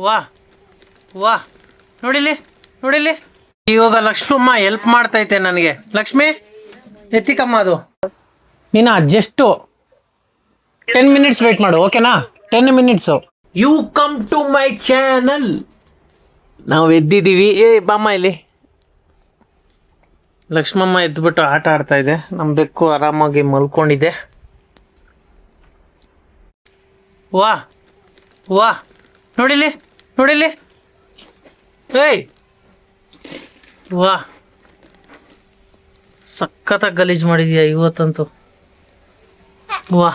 ವಾ ವಾ ನೋಡಿಲಿ ನೋಡಿಲಿ. ಇವಾಗ ಲಕ್ಷ್ಮಮ್ಮ ಹೆಲ್ಪ್ ಮಾಡ್ತೈತೆ ನನಗೆ. ಲಕ್ಷ್ಮಿ ಎತ್ತಿಕಮ್ಮ ಅದು. ನೀನು ಜಸ್ಟು 10 ಮಿನಿಟ್ಸ್ ವೇಟ್ ಮಾಡು, ಓಕೆನಾ? 10 minutes. You come to my channel. ನಾವು ಎದ್ದಿದ್ದೀವಿ. ಬಾಮ್ಮ ಇಲ್ಲಿ. ಲಕ್ಷ್ಮಮ್ಮ ಎದ್ಬಿಟ್ಟು ಆಟ ಆಡ್ತಾ ಇದೆ. ನಮ್ಮ ಬೆಕ್ಕು ಆರಾಮಾಗಿ ಮಲ್ಕೊಂಡಿದೆ. ವಾ ವಾ ನೋಡಿಲಿ ನೋಡಿಲಿ. ಏಯ್ ವಾ ಸಖತ್ತಾಗಿ ಗಲೀಜು ಮಾಡಿದ್ಯಾ ಇವತ್ತಂತೂ. ವಾ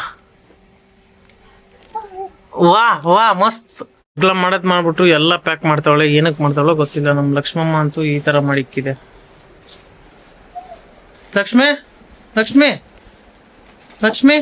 ವಾ ವಾ ಮಸ್ತ್. ಮಾಡೋದು ಮಾಡ್ಬಿಟ್ಟು ಎಲ್ಲ ಪ್ಯಾಕ್ ಮಾಡ್ತಾವಳೆ. ಏನಕ್ಕೆ ಮಾಡ್ತಾವಳೋ ಗೊತ್ತಿಲ್ಲ. ನಮ್ಮ ಲಕ್ಷ್ಮಮ್ಮ ಅಂತೂ ಈ ಥರ ಮಾಡಿಕ್ಕಿದೆ. ಲಕ್ಷ್ಮಿ ಲಕ್ಷ್ಮಿ ಲಕ್ಷ್ಮಿ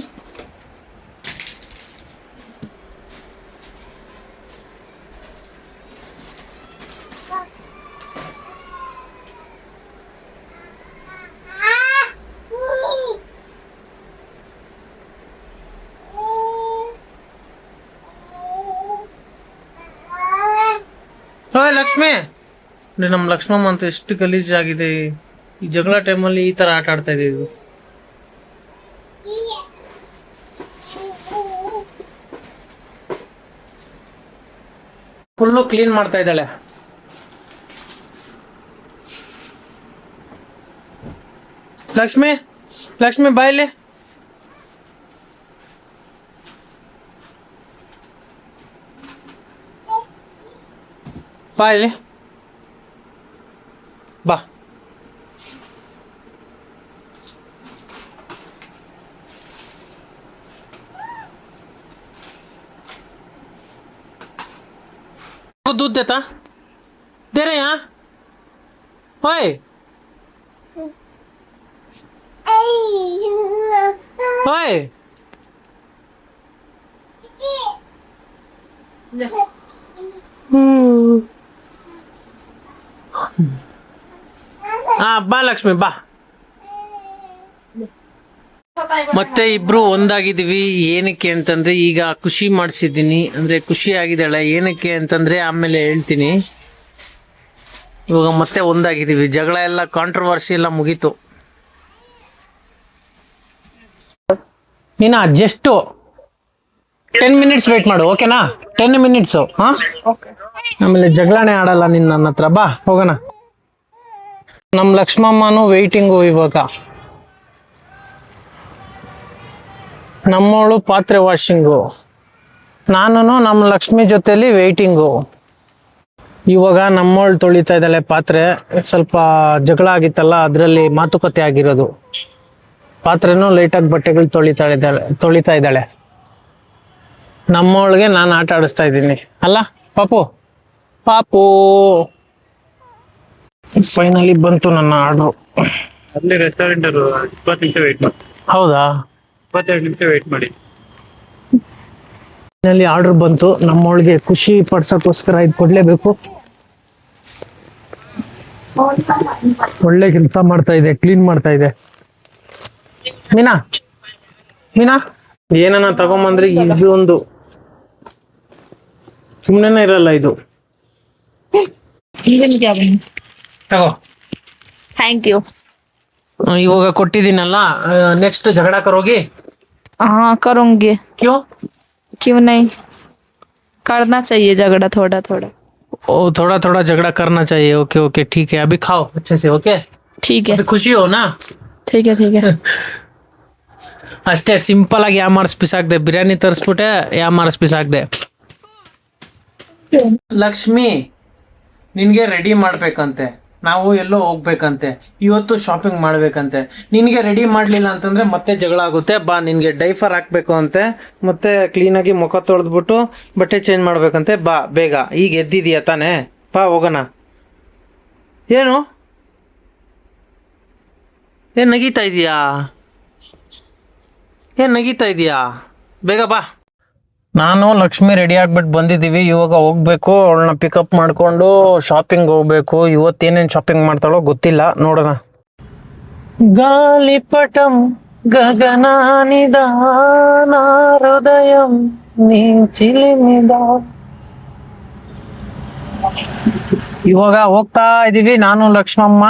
ಓಯ್ ಲಕ್ಷ್ಮಿ. ನಮ್ಮ ಲಕ್ಷ್ಮಮ್ಮ ಅಂತ ಎಷ್ಟು ಗಲೀಜಾಗಿದೆ. ಈ ಜಗಳ ಟೈಮಲ್ಲಿ ಈ ತರ ಆಟ ಆಡ್ತಾ ಇದೆ ಇದು. ಫುಲ್ಲು ಕ್ಲೀನ್ ಮಾಡ್ತಾ ಇದ್ದಾಳೆ. ಲಕ್ಷ್ಮಿ ಲಕ್ಷ್ಮಿ ಬಾಯಲ್ಲಿ. ಬಾ ಇಲ್ಲಿ ಬಾ. दूध देता दे रहे यहाँ. ओए ओए हाँ ಬಾ ಲಕ್ಷ್ಮಿ ಬಾ. ಮತ್ತೆ ಇಬ್ರು ಒಂದಾಗಿದ್ದೀವಿ. ಏನಕ್ಕೆ ಅಂತಂದ್ರೆ ಈಗ ಖುಷಿ ಮಾಡಿಸಿದ್ದೀನಿ, ಅಂದ್ರೆ ಖುಷಿ ಆಗಿದ್ದಾಳೆ. ಏನಕ್ಕೆ ಅಂತಂದ್ರೆ ಆಮೇಲೆ ಹೇಳ್ತೀನಿ. ಇವಾಗ ಮತ್ತೆ ಒಂದಾಗಿದ್ದೀವಿ. ಜಗಳ ಎಲ್ಲ ಕಾಂಟ್ರವರ್ಸಿ ಎಲ್ಲ ಮುಗೀತು. ನೀನು ಜಸ್ಟು 10 ಮಿನಿಟ್ಸ್ ವೇಟ್ ಮಾಡು, ಓಕೆನಾ? 10 ಮಿನಿಟ್ಸು. ಹಾಂ ಆಮೇಲೆ ಜಗಳನೇ ಆಡಲ್ಲ ನಿನ್ನ ನನ್ನ ಹತ್ರ. ಬಾ ಹೋಗೋಣ. ನಮ್ಮ ಲಕ್ಷ್ಮಮ್ಮನೂ ವೆಯ್ಟಿಂಗು. ಇವಾಗ ನಮ್ಮವಳು ಪಾತ್ರೆ ವಾಷಿಂಗು, ನಾನು ನಮ್ಮ ಲಕ್ಷ್ಮಿ ಜೊತೆಲಿ ವೆಯ್ಟಿಂಗು. ಇವಾಗ ನಮ್ಮವಳು ತೊಳಿತಾ ಇದ್ದಾಳೆ ಪಾತ್ರೆ. ಸ್ವಲ್ಪ ಜಗಳ ಆಗಿತ್ತಲ್ಲ, ಅದರಲ್ಲಿ ಮಾತುಕತೆ ಆಗಿರೋದು. ಪಾತ್ರೆನೂ ಲೈಟಾಗಿ ಬಟ್ಟೆಗಳು ತೊಳಿತಾ ಇದ್ದಾಳೆ. ನಮ್ಮವಳಿಗೆ ನಾನು ಆಟ ಆಡಿಸ್ತಾ ಇದ್ದೀನಿ ಅಲ್ಲ ಪಾಪು. ಪಾಪು ಫೈನಲಿ ಬಂತು ನನ್ನ ಆರ್ಡ್ರು. ಅಲ್ಲಿ ರೆಸ್ಟೋರೆಂಟ್ 20 ನಿಮಿಷ ವೇಟ್ ಮಾಡಿ. ಹೌದಾ? 22 ನಿಮಿಷ ವೇಟ್ ಮಾಡಿ. ಫೈನಲಿ ಆರ್ಡರ್ ಬಂತು. ನಮ್ಮೊಳಗೆ ಖುಷಿ ಪಡ್ಸೋಕ್ಕೋಸ್ಕರ ಇದು ಕೊಡ್ಲೇಬೇಕು. ಒಳ್ಳೆ ಕೆಲಸ ಮಾಡ್ತಾ ಇದೆ, ಕ್ಲೀನ್ ಮಾಡ್ತಾ ಇದೆ. ಮೀನಾ ಮೀನಾ ಏನನ್ನ ತಗೊಂಬಂದ್ರೆ ಇದು ಒಂದು ಸುಮ್ಮನೆ ಇರಲ್ಲ ಇದು. ತಗೋ. Thank you. ಇವಾಗ ಕೊಟ್ಟಿದ್ದೀನಲ್ಲ, ನೆಕ್ಸ್ಟ್ झगड़ा करोगी? हाँ करूँगी. क्यों? क्यों नहीं, करना चाहिए झगड़ा थोड़ा थोड़ा. ओ थोड़ा थोड़ा झगड़ा करना चाहिए. ओके ओके ठीक है. अभी खाओ अच्छे से. ओके ठीक है. अभी खुशी हो ना? ठीक है ठीक है. ಅಷ್ಟೇ ಸಿಂಪಲ್ ಆಗಿ ಯಾಮಾರ್ಸ್ ಬಿಸಾಕ್ದೆ. ಬಿರಿಯಾನಿ ತರಿಸ್ಬಿಟ್ಟೆ, ಯಾಮಾರ್ಸ್ ಬಿಸಾಕ್ದೆ. ಲಕ್ಷ್ಮಿ ನಿನ್ಗೆ ರೆಡಿ ಮಾಡ್ಬೇಕಂತೆ. ನಾವು ಎಲ್ಲೋ ಹೋಗ್ಬೇಕಂತೆ. ಇವತ್ತು ಶಾಪಿಂಗ್ ಮಾಡ್ಬೇಕಂತೆ. ನಿನಗೆ ರೆಡಿ ಮಾಡಲಿಲ್ಲ ಅಂತಂದರೆ ಮತ್ತೆ ಜಗಳ ಆಗುತ್ತೆ. ಬಾ, ನಿನಗೆ ಡೈಫರ್ ಹಾಕಬೇಕು ಅಂತೆ. ಮತ್ತೆ ಕ್ಲೀನಾಗಿ ಮುಖ ತೊಳೆದ್ಬಿಟ್ಟು ಬಟ್ಟೆ ಚೇಂಜ್ ಮಾಡ್ಬೇಕಂತೆ. ಬಾ ಬೇಗ. ಈಗ ಎದ್ದಿದೀಯ ತಾನೇ? ಬಾ ಹೋಗೋಣ. ಏನು ನಗೀತಾ ಇದೀಯಾ? ನಗೀತಾ ಇದೀಯಾ? ಬೇಗ ಬಾ. ನಾನು ಲಕ್ಷ್ಮಿ ರೆಡಿ ಆಗ್ಬಿಟ್ಟು ಬಂದಿದ್ದೀವಿ. ಇವಾಗ ಹೋಗ್ಬೇಕು. ಅವಳನ್ನ ಪಿಕಪ್ ಮಾಡಿಕೊಂಡು ಶಾಪಿಂಗ್ ಹೋಗ್ಬೇಕು. ಇವತ್ತೇನೇನು ಶಾಪಿಂಗ್ ಮಾಡ್ತಾಳೋ ಗೊತ್ತಿಲ್ಲ, ನೋಡೋಣ. ಗಾಲಿಪಟಂ ಗಗನಾನಿದಾನ ಹೃದಯಂ ನೀ ಚಿಲಿಮಿದ. ಇವಾಗ ಹೋಗ್ತಾ ಇದೀವಿ ನಾನು ಲಕ್ಷ್ಮಮ್ಮ.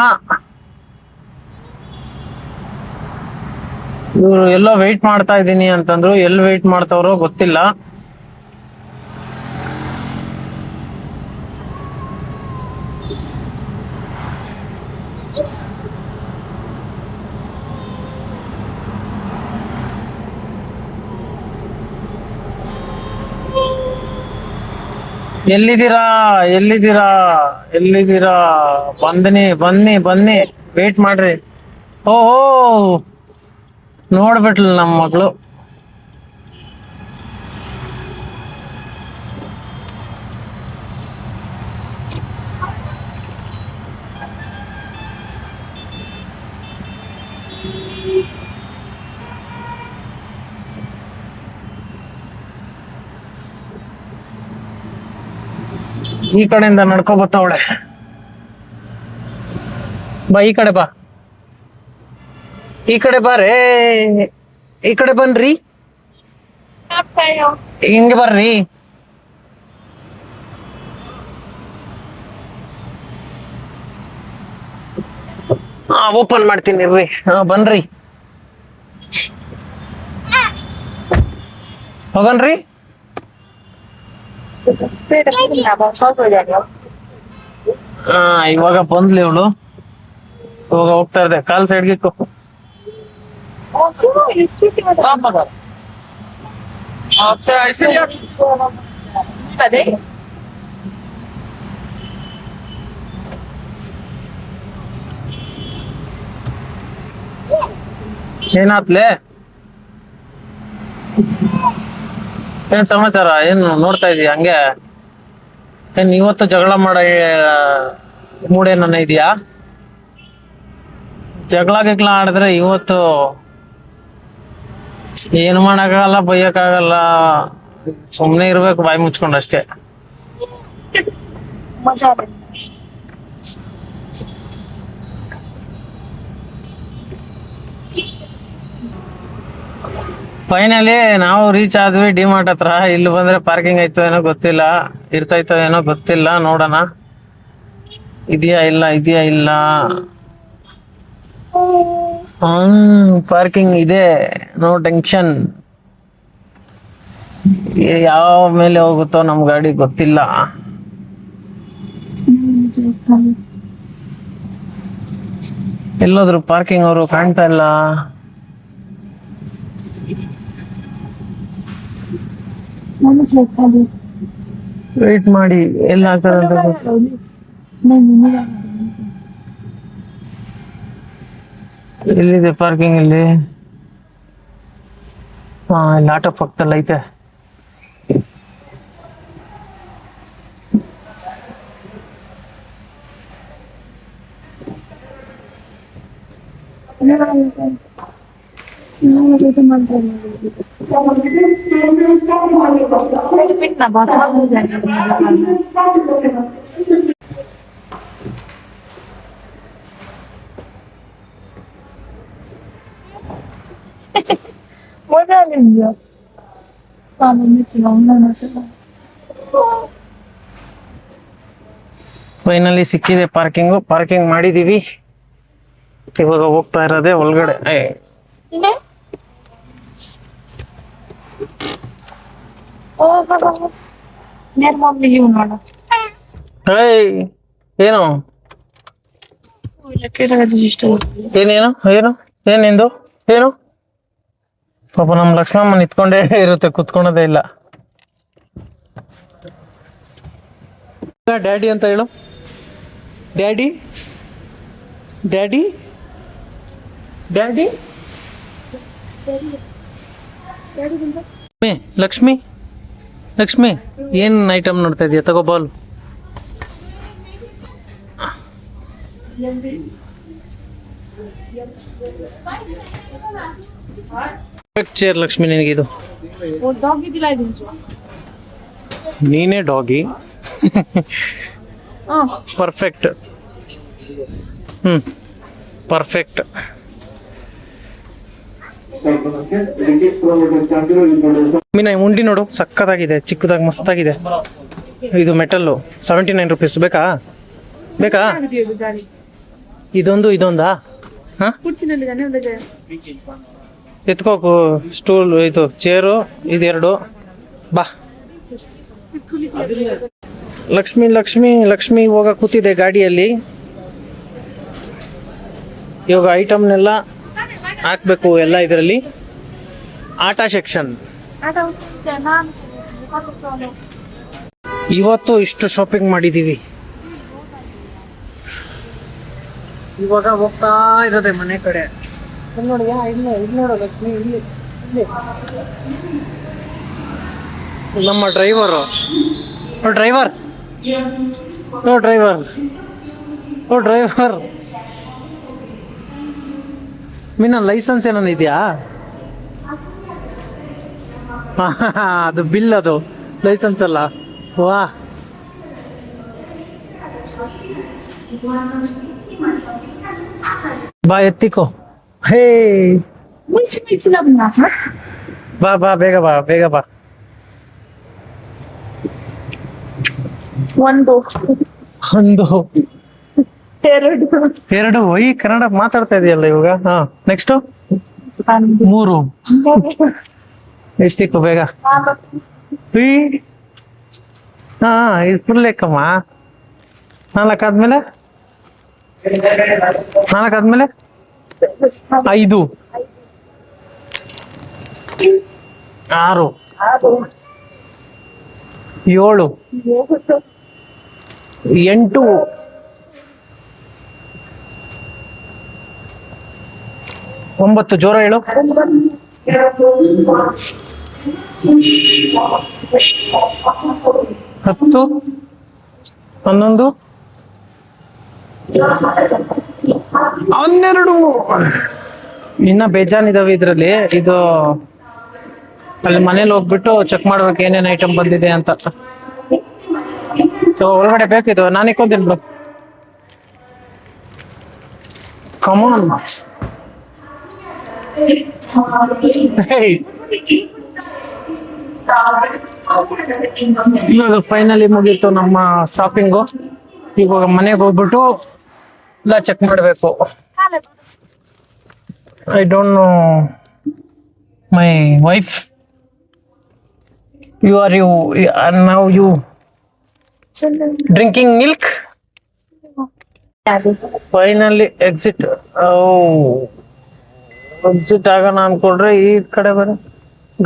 ಇವ್ರು ಎಲ್ಲೋ ವೆಯ್ಟ್ ಮಾಡ್ತಾ ಇದ್ದೀನಿ ಅಂತಂದ್ರು, ಎಲ್ಲಿ ವೆಯ್ಟ್ ಮಾಡ್ತಾವ್ರೋ ಗೊತ್ತಿಲ್ಲ. ಎಲ್ಲಿದ್ದೀರಾ ಎಲ್ಲಿದ್ದೀರಾ ಎಲ್ಲಿದ್ದೀರಾ? ಬನ್ನಿ ಬನ್ನಿ ಬನ್ನಿ, ವೇಟ್ ಮಾಡ್ರಿ. ಓಹೋ, ನೋಡ್ಬಿಟ್ಲು ನಮ್ಮ ಮಗಳು. ಈ ಕಡೆಯಿಂದ ನಡ್ಕೊ ಬತ್ತವಳೆ. ಬಾ, ಈ ಕಡೆ ಬಾ, ಈ ಕಡೆ ಬಾರೇ, ಈ ಕಡೆ ಬನ್ರಿ, ಹಿಂಗೆ ಬರ್ರಿ. ಹಾ, ಓಪನ್ ಮಾಡ್ತೀನಿ ಇರ್ರಿ. ಹಾ, ಬನ್ರಿ, ಹೋಗನ್ರಿ. ಹಾ, ಇವಾಗ ಬಂದ್ಲಿ ಅವಳು. ಇವಾಗ ಹೋಗ್ತಾ ಇದೆ. ಕಾಲ್ ಸೈಡ್ಗೆ ಏನಾತ್ಲೆ? ಏನ್ ಸಮಾಚಾರ? ಏನು ನೋಡ್ತಾ ಇದೀಯ ಹಂಗೆ? ಏನ್ ಇವತ್ತು ಜಗಳ ಮಾಡ ಮೂಡೇನ ಇದೆಯಾ? ಜಗಳ ಗಿಗ್ಳ ಆಡಿದ್ರೆ ಇವತ್ತು ಏನು ಮಾಡಕ್ಕಾಗಲ್ಲ, ಬೈಯಕ್ಕಾಗಲ್ಲ, ಸುಮ್ನೆ ಇರ್ಬೇಕು ಬಾಯಿ ಮುಚ್ಕೊಂಡು ಅಷ್ಟೇ. ಫೈನಲಿ ನಾವು ರೀಚ್ ಆದ್ವಿ ಡಿಮಾರ್ಟ್ ಹತ್ರ. ಇಲ್ಲಿ ಬಂದ್ರೆ ಪಾರ್ಕಿಂಗ್ ಆಯ್ತೋ ಏನೋ ಗೊತ್ತಿಲ್ಲ, ಇರ್ತಾಯ್ತೋ ಏನೋ ಗೊತ್ತಿಲ್ಲ, ನೋಡೋಣ. ಇದೆಯಾ ಇಲ್ಲ, ಇದೆಯಾ ಇಲ್ಲ. ಪಾರ್ಕಿಂಗ್ ಇದೆ, ನೋ ಟೆನ್ಷನ್. ಯಾವ ಮೇಲೆ ಹೋಗುತ್ತೋ ನಮ್ ಗಾಡಿ ಗೊತ್ತಿಲ್ಲ. ಎಲ್ಲೋದ್ರು ಪಾರ್ಕಿಂಗ್ ಅವರು? ಕಾಣ್ತಾ ಇಲ್ಲ. ವೇಟ್ ಮಾಡಿ, ಎಲ್ಲ ಆಗ್ತದಂತ. ಎಲ್ಲಿದೆ ಪಾರ್ಕಿಂಗ್? ಇಲ್ಲಿ ಇಲ್ಲಿ ಆಟೋ ಪಕ್ಕದಲ್ಲಿ ಐತೆ. ಫೈನಲಿ ಸಿಕ್ಕಿದೆ ಪಾರ್ಕಿಂಗ್ ಮಾಡಿದೀವಿ. ಇವಾಗ ಹೋಗ್ತಾ ಇರೋದೇ ಒಳಗಡೆ. ಏನು ಏನೇನು ಏನು ಏನಿಂದು ಏನು? ಪಾಪ ನಮ್ ಲಕ್ಷ್ಮಮ್ಮ ನಿಂತ್ಕೊಂಡೇ ಇರುತ್ತೆ, ಕುತ್ಕೊಳೋದೇ ಇಲ್ಲ. ಡ್ಯಾಡಿ ಅಂತ ಹೇಳು. Daddy daddy daddy. Lakshmi Lakshmi, ಏನ್ ಐಟಮ್ ನೋಡ್ತಾ ಇದೀಯ? ತಗೋ ಬಾಲ್. ಚೇರ್ ಲಕ್ಷ್ಮಿ, ನಿನಗಿದು. ನೀನೇ ಡಾಗಿ. ಪರ್ಫೆಕ್ಟ್. ಪರ್ಫೆಕ್ಟ್. ಮೀನ ಉಂಡಿ ನೋಡು, ಸಕ್ಕತ್ತಾಗಿದೆ, ಚಿಕ್ಕದಾಗಿ ಮಸ್ತಾಗಿದೆ. ಇದು ಮೆಟಲ್ಲು 79 ರುಪೀಸ್ ಬೇಕಾ ಬೇಕಾ ಇದೊಂದಾ ಹಾಂ ಎತ್ಕೋಕು ಸ್ಟೂಲ್ ಇದು ಚೇರು ಇದೆರಡು ಬಾ ಲಕ್ಷ್ಮಿ ಹೋಗ ಕೂತಿದೆ ಗಾಡಿಯಲ್ಲಿ. ಇವಾಗ ಐಟಮ್ನೆಲ್ಲ ಹಾಕ್ಬೇಕು ಎಲ್ಲ ಇದರಲ್ಲಿ. ಆಟ ಸೆಕ್ಷನ್ ಇವತ್ತು ಇಷ್ಟು ಶಾಪಿಂಗ್ ಮಾಡಿದೀವಿ. ಇವಾಗ ಹೋಗ್ತಾ ಇರೋದೆ ಮನೆ ಕಡೆ. ನೋಡಿಯಾ ಇಲ್ಲಿ ನೋಡು ಲಕ್ಷ್ಮಿ, ಇಲ್ಲಿ ನಮ್ಮ ಡ್ರೈವರು. ಡ್ರೈವರ್ ಮೀನ ಲೈಸೆನ್ಸ್ ಏನಾನ ಇದೆಯಾ? ಅದು ಬಿಲ್, ಅದು ಲೈಸೆನ್ಸ್ ಅಲ್ಲ. ವಾ ಬಾ ಎತ್ತಿಕೋ. ಹೇ ಬಾ ಬೇಗ ಬಾ. ಒಂದು ಎರಡು ಈ ಕನ್ನಡ ಮಾತಾಡ್ತಾ ಇದೆಯಲ್ಲ ಇವಾಗ. ಹಾ ನೆಕ್ಸ್ಟ್ 3 ಎಷ್ಟಿಕ್ಕು ಬೇಗ. ಹಾ ಇದು ಫುಲ್ ಲೆಕ್ಕಮ್ಮ. 4 ಆದ್ಮೇಲೆ 5 6 7 8 9 ಜೋರ ಹೇಳು. 10 11 12 ಇನ್ನ ಬೇಜಾನಿದಾವೆ ಇದ್ರಲ್ಲಿ. ಇದು ಅಲ್ಲಿ ಮನೇಲಿ ಹೋಗ್ಬಿಟ್ಟು ಚೆಕ್ ಮಾಡ್ಬೇಕು ಏನೇನ್ ಐಟಮ್ ಬಂದಿದೆ ಅಂತ. ಒಳಗಡೆ ಬೇಕಿದು, ನಾನು ಇಕ್ಕೊಂತೀನಿ ಬಿಡು. ಕಮಾನ್ ಇವಾಗ ಫೈನಲಿ ಮುಗೀತು ನಮ್ಮ ಶಾಪಿಂಗು. ಇವಾಗ ಮನೆಗೆ ಹೋಗ್ಬಿಟ್ಟು ಎಲ್ಲ ಚೆಕ್ ಮಾಡಬೇಕು. I don't know my wife. now you drinking milk. Finally exit ಆಗೋಣ ಅನ್ಕೊಂಡ್ರೆ ಈ ಕಡೆ ಬರ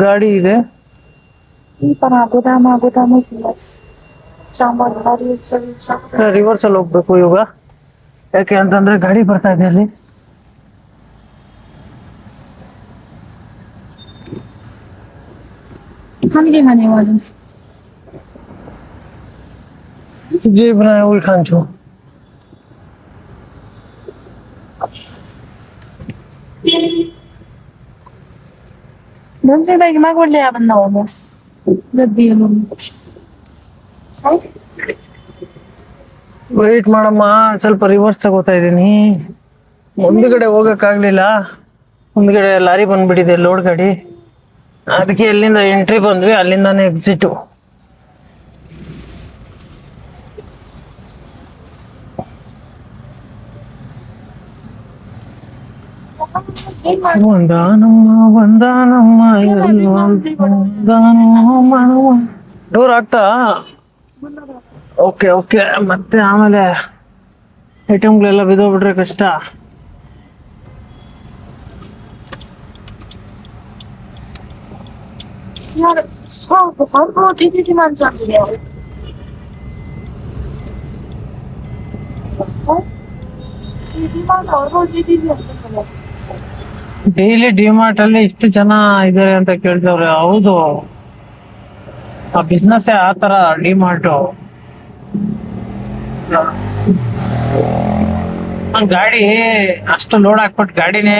ಗಾಡಿ ಇದೆ. ರಿವರ್ಸ್ ಅಲ್ಲಿ ಹೋಗ್ಬೇಕು ಇವಾಗ. ಯಾಕೆ ಅಂತಂದ್ರೆ ಗಾಡಿ ಬರ್ತಾ ಇದೆ ಅಲ್ಲಿ. जी बनाया हुई खान छो ಮೆಣಸಿನಕಾಯಿ ಮಾಡ್ಕೊಳ್ಳಿ ಅವನ್ನ ಹೋಗು ಗದ್ದಿಯಲ್ಲಿ ವೇಟ್ ಮಾಡಮ್ಮ, ಸ್ವಲ್ಪ ರಿವರ್ಸ್ ತಗೋತಾ ಇದ್ದೀನಿ. ಮುಂದ್ಗಡೆ ಹೋಗಕ್ಕಾಗ್ಲಿಲ್ಲ, ಮುಂದ್ಗಡೆ ಲಾರಿ ಬಂದ್ಬಿಟ್ಟಿದೆ ಲೋಡ್ ಗಾಡಿ. ಅದಕ್ಕೆ ಎಲ್ಲಿಂದ ಎಂಟ್ರಿ ಬಂದ್ವಿ ಅಲ್ಲಿಂದಾನೇ ಎಕ್ಸಿಟ್. ಡೋರ್ ಆಗ್ತಾ. ಓಕೆ ಮತ್ತೆ ಆಮೇಲೆ ಐಟಮ್ಗಳೆಲ್ಲ ಬಿದ್ದೋಗ್ಬಿಟ್ರೆ ಕಷ್ಟ. ಡೈಲಿ ಡಿಮಾರ್ಟ್ ಅಲ್ಲಿ ಇಷ್ಟು ಜನ ಇದಾರೆ ಅಂತ ಕೇಳ್ತವ್ರೆ. ಹೌದು, ಆ ಬಿಸ್ನೆಸ್ ಆತರ ಡಿಮಾರ್ಟ್. ಗಾಡಿ ಅಷ್ಟು ಲೋಡ್ ಹಾಕ್ಬಿಟ್ಟು ಗಾಡಿನೇ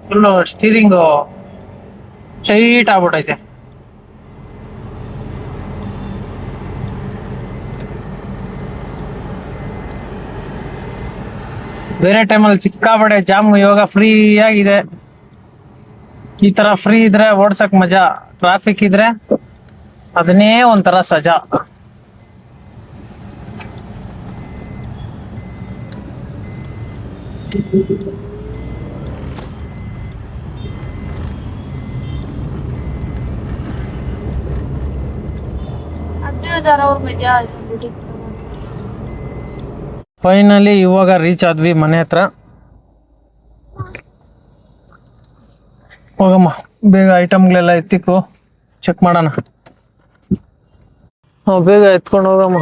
ಫುಲ್ ಸ್ಟೀರಿಂಗ್ ಟೈಟ್ ಆಗ್ಬಿಟ್ಟೈತೆ. ಬೇರೆ ಟೈಮಲ್ಲಿ ಸಿಕ್ಕಾಬಡೆ ಜಾಮ್, ಇವಾಗ ಫ್ರೀ ಆಗಿದೆ. ಈ ತರ ಫ್ರೀ ಇದ್ರೆ ಓಡ್ಸಕ್ ಮಜಾ, ಟ್ರಾಫಿಕ್ ಇದ್ರೆ ಅದನ್ನೇ ಒಂಥರ ಸಜಾ. ಫೈನಲಿ ಇವಾಗ ರೀಚ್ ಆದ್ವಿ ಮನೆ ಹತ್ರ. ಹೋಗಮ್ಮ ಬೇಗ ಐಟಮ್ಗಳೆಲ್ಲ ಎತ್ತಿಕು, ಚೆಕ್ ಮಾಡೋಣ. ಬೇಗ ಎತ್ಕೊಂಡು ಹೋಗಮ್ಮ.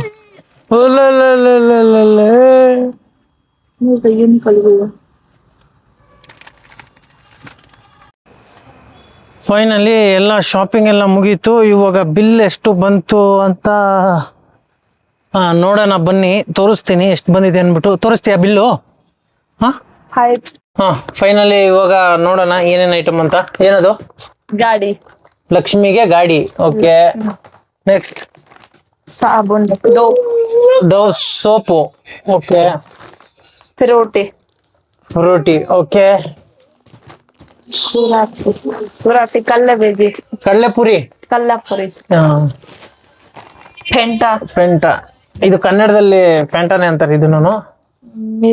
ಫೈನಲಿ ಎಲ್ಲ ಶಾಪಿಂಗ್ ಎಲ್ಲ ಮುಗೀತು. ಇವಾಗ ಬಿಲ್ ಎಷ್ಟು ಬಂತು ಅಂತ ನೋಡೋಣ ಬನ್ನಿ, ತೋರಿಸ್ತೀನಿ ಎಷ್ಟು ಬಂದಿದೆ ಅಂದ್ಬಿಟ್ಟು. ತೋರಿಸ್ತೀಯಾ ಬಿಲ್ಲು? ಹಾ ಹಾ ಫೈನಲಿ ಇವಾಗ ನೋಡೋಣ ಏನೇನು ಐಟಮ್ ಅಂತ. ಏನದು? ಗಾಡಿ, ಲಕ್ಷ್ಮಿಗೆ ಗಾಡಿ. ಓಕೆ, ನೆಕ್ಸ್ಟ್ ಸಾಬೂನ್, ಡವ್ ಸೋಪು. ಓಕೆ, ರೋಟಿ, ಫ್ರೂಟಿ. ಓಕೆ, ಸುರಾಟಿ, ಕಲ್ಲಬೇಜಿ, ಕಡಲೆಪುರಿ, ಕಲ್ಲಪುರಿ, ಫೆಂಟಾ, ಫೆಂಟಾ. ಇದು ಕನ್ನಡದಲ್ಲಿ ಫ್ಯಾಂಟಾನೆ ಅಂತಾರೆ ಇದನ್ನು.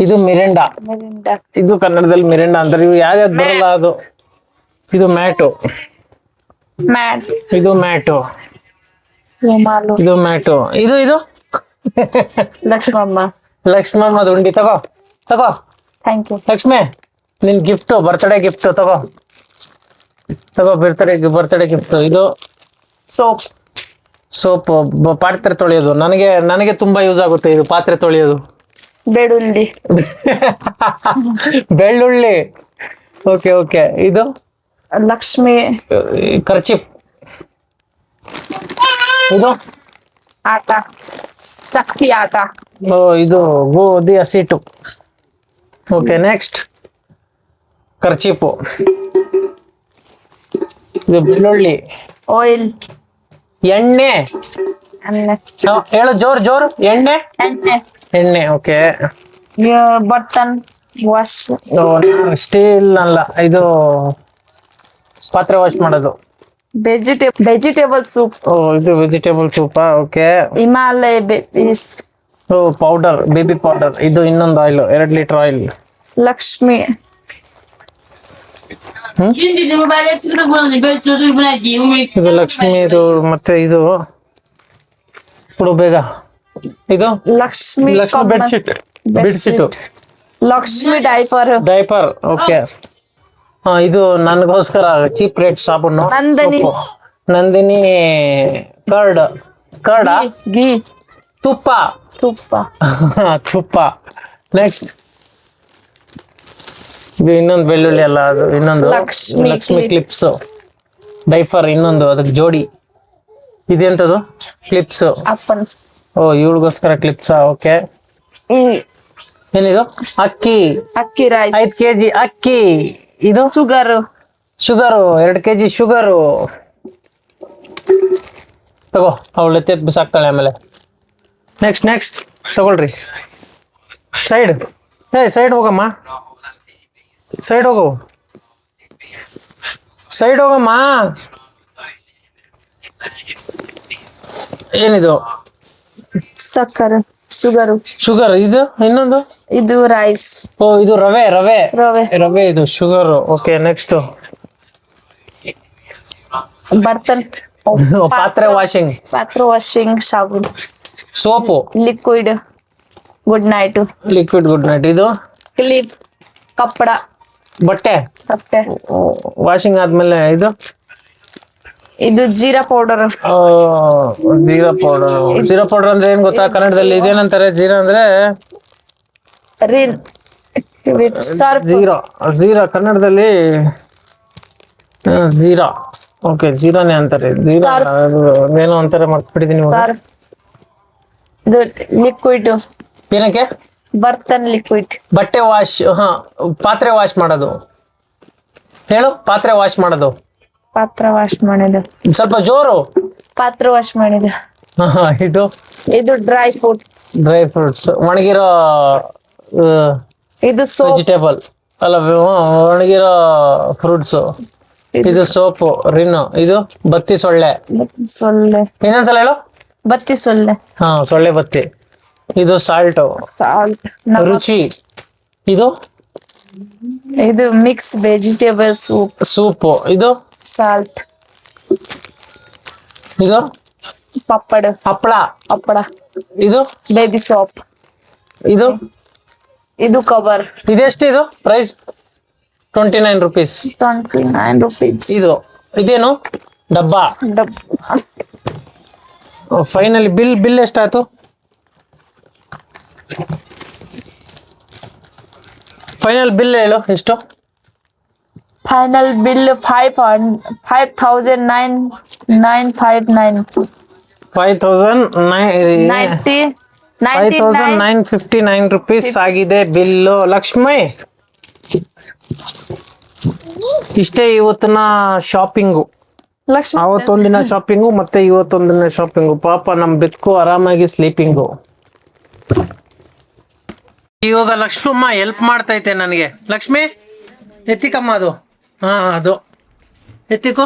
ಇದು ಮಿರಿಂಡಾ, ಮಿರಿಂಡಾ, ಇದು ಕನ್ನಡದಲ್ಲಿ ಮಿರಿಂಡಾ ಅಂತಾರೆ. ಇವು ಯಾವ್ಯಾವ್ದು ಬರಲ್ಲ ಅದು. ಇದು ಮ್ಯಾಟು, ಮ್ಯಾಟ್, ಇದು ಮ್ಯಾಟು, ರುಮಾಲು, ಇದು ಮ್ಯಾಟು. ಇದು ಇದು ಲಕ್ಷ್ಮಮ್ಮ. ಲಕ್ಷ್ಮಮ್ಮ ಉಂಡಿ. ತಗೋ ತಗೋ ಥ್ಯಾಂಕ್ ಯು. ಲಕ್ಷ್ಮಿ, ನಿನ್ ಗಿಫ್ಟ್, ಬರ್ತ್ಡೇ ಗಿಫ್ಟ್. ತಗೋ ತಗೋ, ಬರ್ತ್ಡೇ ಗಿಫ್ಟ್. ಇದು ಸೋಪ್, ಸೋಪ್, ಪಾತ್ರೆ ತೊಳೆಯೋದು. ನನಗೆ ತುಂಬಾ ಯೂಸ್ ಆಗುತ್ತೆ ಇದು, ಪಾತ್ರೆ ತೊಳೆಯೋದು. ಬೆಳ್ಳುಳ್ಳಿ, ಬೆಳ್ಳುಳ್ಳಿ. ಓಕೆ ಓಕೆ, ಇದು ಲಕ್ಷ್ಮಿ, ಕರ್ಚಿಪ್. ಇದು ಆಟ, ಚಕ್ಕಿ ಆಟ, ಇದು ಗೋಧಿ ಹಸಿಟ್ಟು. Okay, next kerchief. ಇದು ಬೆಳ್ಳುಳ್ಳಿ. ಆಯಿಲ್, ಎಣ್ಣೆ. ಎಣ್ಣೆ, ಹೇಳು ಜೋರ್ ಜೋರ್. ಎಣ್ಣೆ, ಎಣ್ಣೆ, ಎಣ್ಣೆ. ಓಕೆ, ಬಟನ್ ವಾಶ್, ಸ್ಟೀಲ್ ಅಲ್ಲ, ಇದು ಪಾತ್ರೆ ವಾಶ್ ಮಾಡೋದು. ವೆಜಿಟೇಬಲ್ ಸೂಪ್, ಇದು vegetable Supa. Okay, Himalaya babies, powder, baby powder. ಇದು ಇನ್ನೊಂದು ಆಯಿಲ್, 2 ಲೀಟರ್ ಆಯಿಲ್. ಲಕ್ಷ್ಮಿ, ಇದು ಲಕ್ಷ್ಮಿ. ಇದು ಮತ್ತೆ ಇದು ಕೊಡು ಬೇಗ. ಇದು Lakshmi Lakshmi bedsheet, bedsheet. Lakshmi diaper, diaper. Okay, ಇದು ನನಗೋಸ್ಕರ ಚೀಪ್ ರೇಟ್ ಸಾಬೂನು. ನಂದಿನಿ, ಸೋಪು. ನಂದಿನಿ ಕರ್ಡ್. ಕರ್ಡ, ಗೀ, ತುಪ್ಪ. ತುಪ್ಪ, ತುಪ್ಪ. ನೆಕ್ಸ್ಟ್ ಇದು ಇನ್ನೊಂದು ಬೆಳ್ಳುಳ್ಳಿ ಅಲ್ಲ, ಅದು ಇನ್ನೊಂದು ಲಕ್ಷ್ಮಿ ಲಕ್ಷ್ಮಿ ಕ್ಲಿಪ್ಸ್. ಡೈಫರ್ ಇನ್ನೊಂದು ಅದಕ್ಕೆ ಜೋಡಿ. ಇದೆಂತದು? ಕ್ಲಿಪ್ಸ್. ಅಪ್ಪನ್, ಇವಳಿಗೋಸ್ಕರ ಕ್ಲಿಪ್ಸಾ. ಓಕೆ, ಏನಿದು? ಅಕ್ಕಿ, ಅಕ್ಕಿ ರೈಸ್, 5 kg ಅಕ್ಕಿ. ಇದು ಶುಗರ್, ಶುಗರು, 2 kg ಶುಗರು. ತಗೋ, ಅವಳು ಎತ್ತಿ ಬಿಸಾಕ್ತಾಳೆ ಆಮೇಲೆ. ನೆಕ್ಸ್ಟ್ ತಗೊಳ್ರಿ. ಸೈಡ್ ಹೋಗಮ್ಮ, ಸೈಡ್ ಹೋಗಮ್ಮ. ಏನಿದು? ಸಕ್ಕರೆ, ಶುಗರ್. ಇದು ಇನ್ನೊಂದು, ಇದು ರೈಸ್. ಇದು ರವೆ. ರವೆ, ಇದು ಶುಗರ್. ಓಕೆ, ನೆಕ್ಸ್ಟ್ ಬರ್ತನ್, ಪಾತ್ರೆ ವಾಷಿಂಗ್, ಸಾಬೂನ್, ಸೋಪು, ಲಿಕ್ವಿಡ್ ಗುಡ್ ನೈಟ್, ಇದು ಕ್ಲಿಪ್, ಕಪ್ಪಡ, ಬಟ್ಟೆ ತಪ್ಪೆ, ವಾಷಿಂಗ್ ಆದ್ಮೇಲೆ. ಇದು ಜೀರಾ ಪೌಡರ್. ಜೀರಾ ಪೌಡರ್ ಅಂದ್ರೆ ಏನ್ ಗೊತ್ತಾ ಕನ್ನಡದಲ್ಲಿ? ಇದೇನಂತಾರೆ ಜೀರಾ ಅಂದ್ರೆ? ಜೀರಾ ಕನ್ನಡದಲ್ಲಿ ಜೀರಾ. ಓಕೆ, ಜೀರಾನೇ ಅಂತಾರೆ. ಏನೋ ಅಂತಾರೆ, ಮರ್ತ್ಬಿಟ್ಟಿದೀನಿ. ಇದು ಲಿಕ್ವಿಡ್. ಏನಕ್ಕೆ? ಬರ್ತನ್ ಲಿಕ್ವಿಡ್. ಬಟ್ಟೆ ವಾಶ್. ಪಾತ್ರೆ ವಾಶ್ ಮಾಡೋದು. ಹೇಳು, ಪಾತ್ರೆ ವಾಶ್ ಮಾಡೋದು. ಪಾತ್ರ ವಾಶ್ ಮಾಡಿದ. ಸ್ವಲ್ಪ ಜೋರು. ಪಾತ್ರ ವಾಶ್ ಮಾಡಿದ. ಇದು ಡ್ರೈ ಫ್ರೂಟ್ಸ್, ಒಣಗಿರೋ. ಇದು ಸೋಪ್, ವೆಜಿಟೇಬಲ್ ಅಲ್ಲ, ಒಣಗಿರೋ ಫ್ರೂಟ್ಸ್. ಇದು ಸೋಪು, ರಿನ್ನು. ಇದು ಬತ್ತಿ ಸೊಳ್ಳೆ. ಇನ್ನೊಂದ್ಸಲ ಹೇಳು. ಬತ್ತಿ ಸೊಳ್ಳೆ. ಸೊಳ್ಳೆ ಬತ್ತಿ. ಇದು ಸಾಲ್ಟ್, ಸಾಲ್ಟ್, ರುಚಿ. ಇದು ಇದು ಮಿಕ್ಸ್ ವೆಜಿಟೇಬಲ್ ಸೂಪ್ ಸೂಪು. ಇದು ಸಾಲ್ಟ್ ಇದು ಪಪ್ಪಡ ಹಪ್ಪಳ. ಹಪ್ಪಳ ಇದು ಬೇಬಿ ಸೋಪ್ ಇದು ಇದು ಕವರ್ ಇದೆಷ್ಟು ಇದು ಪ್ರೈಸ್? 29 rupees. 29 rupees. ಇದೇನು ಡಬ್ಬ. ಫೈನಲಿ ಬಿಲ್ ಎಷ್ಟಾಯ್ತು? ಫೈನಲ್ ಬಿಲ್ ಹೇಳು ಎಷ್ಟು? ಫೈನಲ್ ಬಿಲ್ 5,959 5,959 rupees ಆಗಿದೆ ಬಿಲ್ಲು. ಲಕ್ಷ್ಮಿ, ಇಷ್ಟೇ ಇವತ್ತಿನ ಶಾಪಿಂಗು. ಲಕ್ಷ್ಮಿ ಅವತ್ತೊಂದಿನ ಶಾಪಿಂಗು ಮತ್ತೆ ಇವತ್ತೊಂದಿನ ಶಾಪಿಂಗು. ಪಾಪ ನಮ್ ಬೆಕ್ಕು ಆರಾಮಾಗಿ ಸ್ಲೀಪಿಂಗು. ಇವಾಗ ಲಕ್ಷ್ಮಮ್ಮ ಹೆಲ್ಪ್ ಮಾಡ್ತೈತೆ ನನಗೆ. ಲಕ್ಷ್ಮಿ ಎತ್ತಿಕಮ್ಮ ಅದು. ಹಾ ಅದು ಎತ್ತಿಕೋ.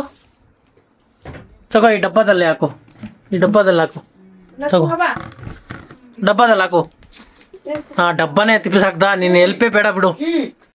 ತಗೋ ಈ ಡಬ್ಬದಲ್ಲಿ ಹಾಕು. ಈ ಡಬ್ಬದಲ್ಲಿ ಹಾಕು. ತಗೋ ಡಬ್ಬದಲ್ಲಿ ಹಾಕು. ಹಾ ಡಬ್ಬನೇ ತಿಪ್ಪಿಸಾಕ್ದ. ನೀನು ಹೆಲ್ಪೇ ಬೇಡ ಬಿಡು.